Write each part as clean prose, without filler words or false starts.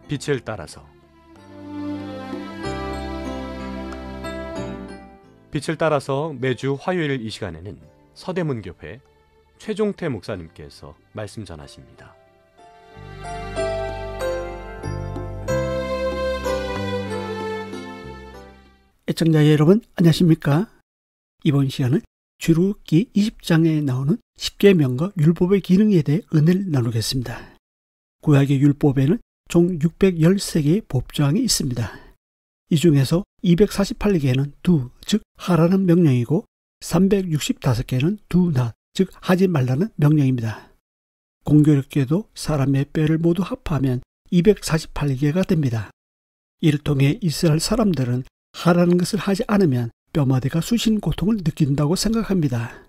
빛을 따라서. 빛을 따라서 매주 화요일 이 시간에는 서대문교회 최종태 목사님께서 말씀 전하십니다. 애청자 여러분 안녕하십니까? 이번 시간은 출애굽기 20장에 나오는 십계명과 율법의 기능에 대해 은혜를 나누겠습니다. 구약의 율법에는 총 613개의 법조항이 있습니다. 이 중에서 248개는 do, 즉 하라는 명령이고 365개는 do not, 즉 하지 말라는 명령입니다. 공교롭게도 사람의 뼈를 모두 합하면 248개가 됩니다. 이를 통해 이스라엘 사람들은 하라는 것을 하지 않으면 뼈마디가 수신 고통을 느낀다고 생각합니다.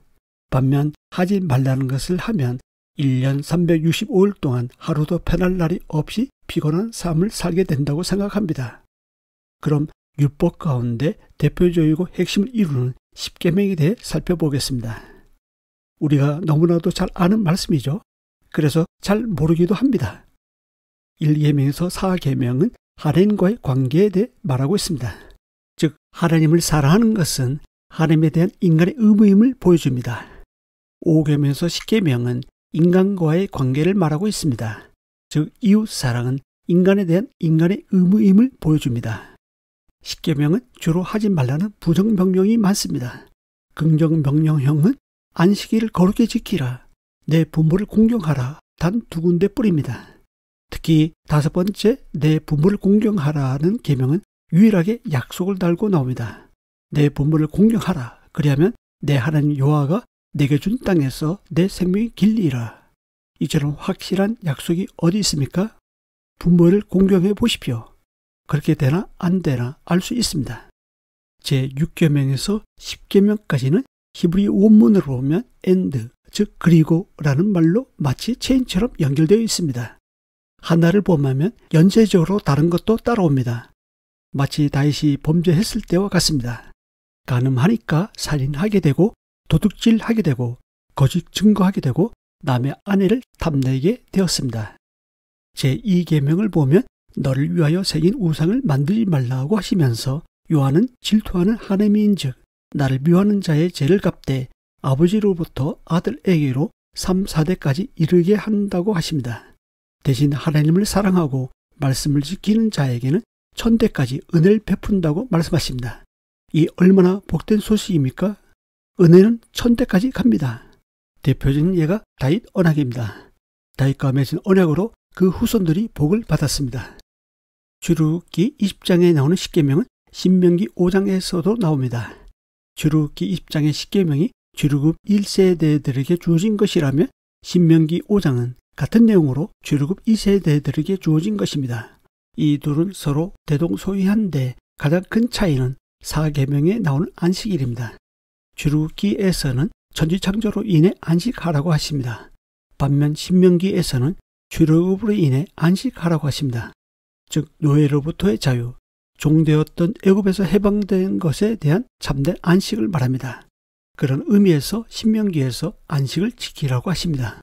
반면 하지 말라는 것을 하면 1년 365일 동안 하루도 편할 날이 없이 피곤한 삶을 살게 된다고 생각합니다. 그럼 율법 가운데 대표적이고 핵심을 이루는 십계명에 대해 살펴보겠습니다. 우리가 너무나도 잘 아는 말씀이죠. 그래서 잘 모르기도 합니다. 1계명에서 4계명은 하나님과의 관계에 대해 말하고 있습니다. 즉 하나님을 사랑하는 것은 하나님에 대한 인간의 의무임을 보여줍니다. 5계명에서 10계명은 인간과의 관계를 말하고 있습니다. 즉 이웃사랑은 인간에 대한 인간의 의무임을 보여줍니다. 10계명은 주로 하지 말라는 부정명령이 많습니다. 긍정명령형은 안식일을 거룩히 지키라, 내 부모를 공경하라 단 2군데뿐입니다. 특히 5번째 내 부모를 공경하라는 계명은 유일하게 약속을 달고 나옵니다. 내 부모를 공경하라, 그리하면 내 하나님 여호와가 내게 준 땅에서 내 생명이 길리라. 이처럼 확실한 약속이 어디 있습니까? 부모를 공경해 보십시오. 그렇게 되나 안 되나 알 수 있습니다. 제6계명에서 10계명까지는 히브리 원문으로 보면 and, 즉 그리고라는 말로 마치 체인처럼 연결되어 있습니다. 하나를 범하면 연쇄적으로 다른 것도 따라옵니다. 마치 다윗이 범죄했을 때와 같습니다. 간음하니까 살인하게 되고 도둑질하게 되고 거짓 증거하게 되고 남의 아내를 탐내게 되었습니다. 제2계명을 보면 너를 위하여 새긴 우상을 만들지 말라고 하시면서 요한은 질투하는 하나님인즉 나를 미워하는 자의 죄를 갚되 아버지로부터 아들에게로 3, 4대까지 이르게 한다고 하십니다. 대신 하나님을 사랑하고 말씀을 지키는 자에게는 1000대까지 은혜를 베푼다고 말씀하십니다. 이 얼마나 복된 소식입니까? 은혜는 1000대까지 갑니다. 대표적인 예가 다윗 언약입니다. 다윗과 맺은 언약으로 그 후손들이 복을 받았습니다. 출애굽기 20장에 나오는 십계명은 신명기 5장에서도 나옵니다. 출애굽기 20장의 십계명이 출애굽 1세대들에게 주어진 것이라면 신명기 5장은 같은 내용으로 출애굽 2세대들에게 주어진 것입니다. 이 둘은 서로 대동소이한데 가장 큰 차이는 4계명에 나오는 안식일입니다. 출애굽기에서는 천지창조로 인해 안식하라고 하십니다. 반면 신명기에서는 출애굽으로 인해 안식하라고 하십니다. 즉 노예로부터의 자유, 종되었던 애굽에서 해방된 것에 대한 참된 안식을 말합니다. 그런 의미에서 신명기에서 안식을 지키라고 하십니다.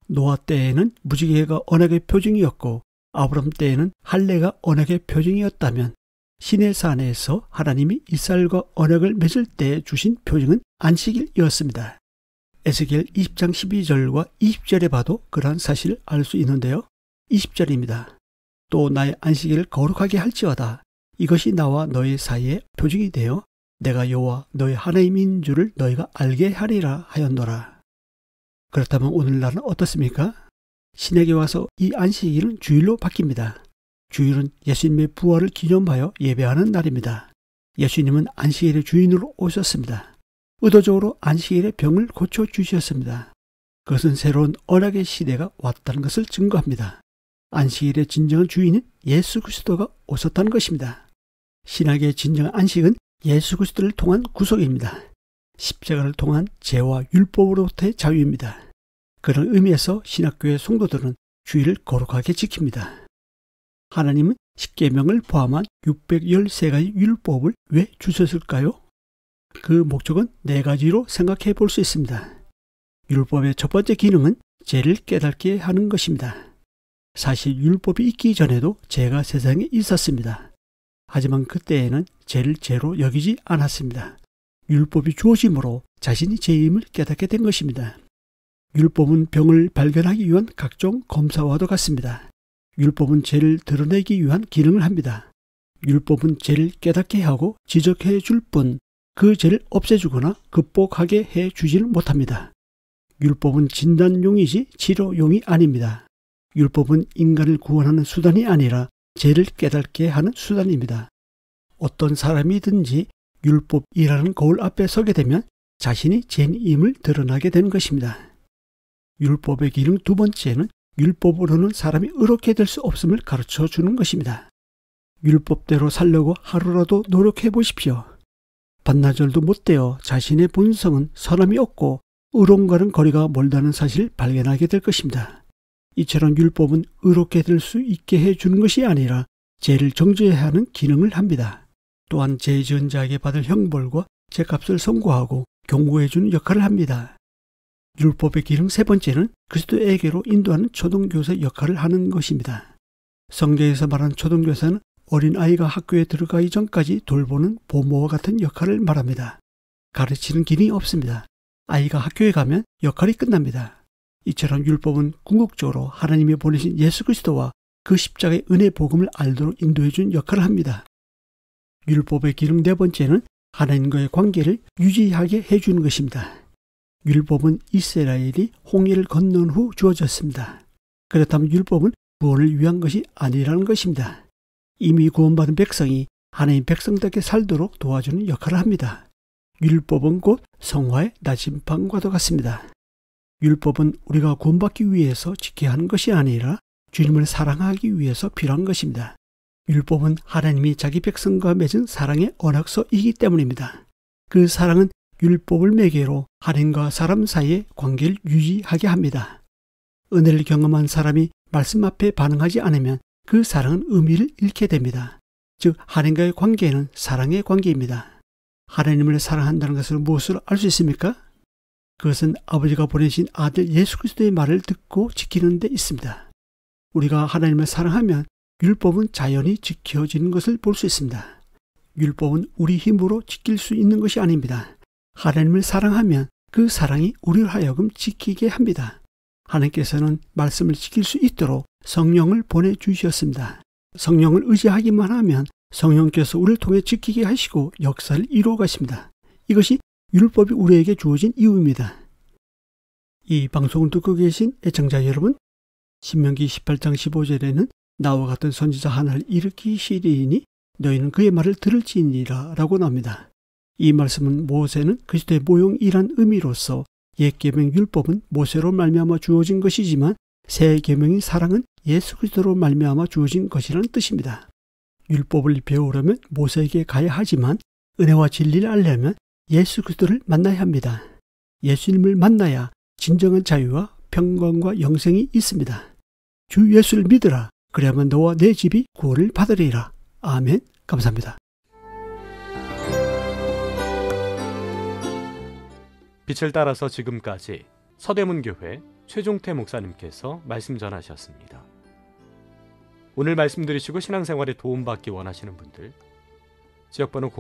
노아 때에는 무지개가 언약의 표징이었고 아브람 때에는 할례가 언약의 표징이었다면 시내산에서 하나님이 이스라엘과 언약을 맺을 때 주신 표징은 안식일이었습니다. 에스겔 20장 12절과 20절에 봐도 그러한 사실을 알 수 있는데요. 20절입니다. 또 나의 안식일을 거룩하게 할지어다. 이것이 나와 너희 사이에 표징이 되어 내가 여호와 너희 하나님인 줄을 너희가 알게 하리라 하였노라. 그렇다면 오늘날은 어떻습니까? 신에게 와서 이 안식일은 주일로 바뀝니다. 주일은 예수님의 부활을 기념하여 예배하는 날입니다. 예수님은 안식일의 주인으로 오셨습니다. 의도적으로 안식일의 병을 고쳐주셨습니다. 그것은 새로운 언약의 시대가 왔다는 것을 증거합니다. 안식일의 진정한 주인은 예수 그리스도가 오셨다는 것입니다. 신약의 진정한 안식은 예수 그리스도를 통한 구속입니다. 십자가를 통한 죄와 율법으로부터의 자유입니다. 그런 의미에서 신학교의 성도들은 주일을 거룩하게 지킵니다. 하나님은 십계명을 포함한 613가지 율법을 왜 주셨을까요? 그 목적은 4가지로 생각해 볼 수 있습니다. 율법의 첫 번째 기능은 죄를 깨닫게 하는 것입니다. 사실 율법이 있기 전에도 죄가 세상에 있었습니다. 하지만 그때에는 죄를 죄로 여기지 않았습니다. 율법이 주어짐으로 자신이 죄임을 깨닫게 된 것입니다. 율법은 병을 발견하기 위한 각종 검사와도 같습니다. 율법은 죄를 드러내기 위한 기능을 합니다. 율법은 죄를 깨닫게 하고 지적해 줄 뿐 그 죄를 없애주거나 극복하게 해 주지는 못합니다. 율법은 진단용이지 치료용이 아닙니다. 율법은 인간을 구원하는 수단이 아니라 죄를 깨닫게 하는 수단입니다. 어떤 사람이든지 율법이라는 거울 앞에 서게 되면 자신이 죄인임을 드러나게 되는 것입니다. 율법의 기능 두 번째는 율법으로는 사람이 의롭게 될 수 없음을 가르쳐 주는 것입니다. 율법대로 살려고 하루라도 노력해 보십시오. 반나절도 못 되어 자신의 본성은 선함이 없고 의로움과는 거리가 멀다는 사실을 발견하게 될 것입니다. 이처럼 율법은 의롭게 될 수 있게 해주는 것이 아니라 죄를 정죄해야 하는 기능을 합니다. 또한 죄 지은 자에게 받을 형벌과 죄값을 선고하고 경고해주는 역할을 합니다. 율법의 기능 세 번째는 그리스도에게로 인도하는 초등교사 역할을 하는 것입니다. 성경에서 말하는 초등교사는 어린아이가 학교에 들어가기 전까지 돌보는 보모와 같은 역할을 말합니다. 가르치는 기능이 없습니다. 아이가 학교에 가면 역할이 끝납니다. 이처럼 율법은 궁극적으로 하나님이 보내신 예수 그리스도와 그 십자가의 은혜 복음을 알도록 인도해 준 역할을 합니다. 율법의 기능 네 번째는 하나님과의 관계를 유지하게 해주는 것입니다. 율법은 이스라엘이 홍해를 건넌 후 주어졌습니다. 그렇다면 율법은 구원을 위한 것이 아니라는 것입니다. 이미 구원받은 백성이 하나님 백성답게 살도록 도와주는 역할을 합니다. 율법은 곧 성화의 나침반과도 같습니다. 율법은 우리가 구원받기 위해서 지켜야 하는 것이 아니라 주님을 사랑하기 위해서 필요한 것입니다. 율법은 하나님이 자기 백성과 맺은 사랑의 언약서이기 때문입니다. 그 사랑은 율법을 매개로 하나님과 사람 사이의 관계를 유지하게 합니다. 은혜를 경험한 사람이 말씀 앞에 반응하지 않으면 그 사랑은 의미를 잃게 됩니다. 즉 하나님과의 관계는 사랑의 관계입니다. 하나님을 사랑한다는 것을 무엇으로 알 수 있습니까? 그것은 아버지가 보내신 아들 예수 그리스도의 말을 듣고 지키는 데 있습니다. 우리가 하나님을 사랑하면 율법은 자연히 지켜지는 것을 볼 수 있습니다. 율법은 우리 힘으로 지킬 수 있는 것이 아닙니다. 하나님을 사랑하면 그 사랑이 우리를 하여금 지키게 합니다. 하나님께서는 말씀을 지킬 수 있도록 성령을 보내주셨습니다. 성령을 의지하기만 하면 성령께서 우리를 통해 지키게 하시고 역사를 이루어 가십니다. 이것이 율법이 우리에게 주어진 이유입니다. 이 방송을 듣고 계신 애청자 여러분, 신명기 18장 15절에는 나와 같은 선지자 하나를 일으키시리니 너희는 그의 말을 들을지니라 라고 나옵니다. 이 말씀은 모세는 그리스도의 모형이란 의미로서 옛 계명 율법은 모세로 말미암아 주어진 것이지만 새 계명인 사랑은 예수 그리스도로 말미암아 주어진 것이라는 뜻입니다. 율법을 배우려면 모세에게 가야 하지만 은혜와 진리를 알려면 예수 그리스도를 만나야 합니다. 예수님을 만나야 진정한 자유와 평강과 영생이 있습니다. 주 예수를 믿으라. 그래야만 너와 내 집이 구원을 받으리라. 아멘. 감사합니다. 빛을 따라서 지금까지 서대문교회 최종태 목사님께서 말씀 전하셨습니다. 오늘 말씀 들으시고 신앙생활에 도움받기 원하시는 분들 지역번호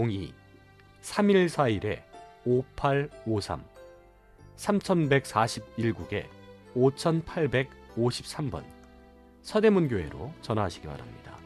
02-3141-5853 3141국에 5853번 서대문교회로 전화하시기 바랍니다.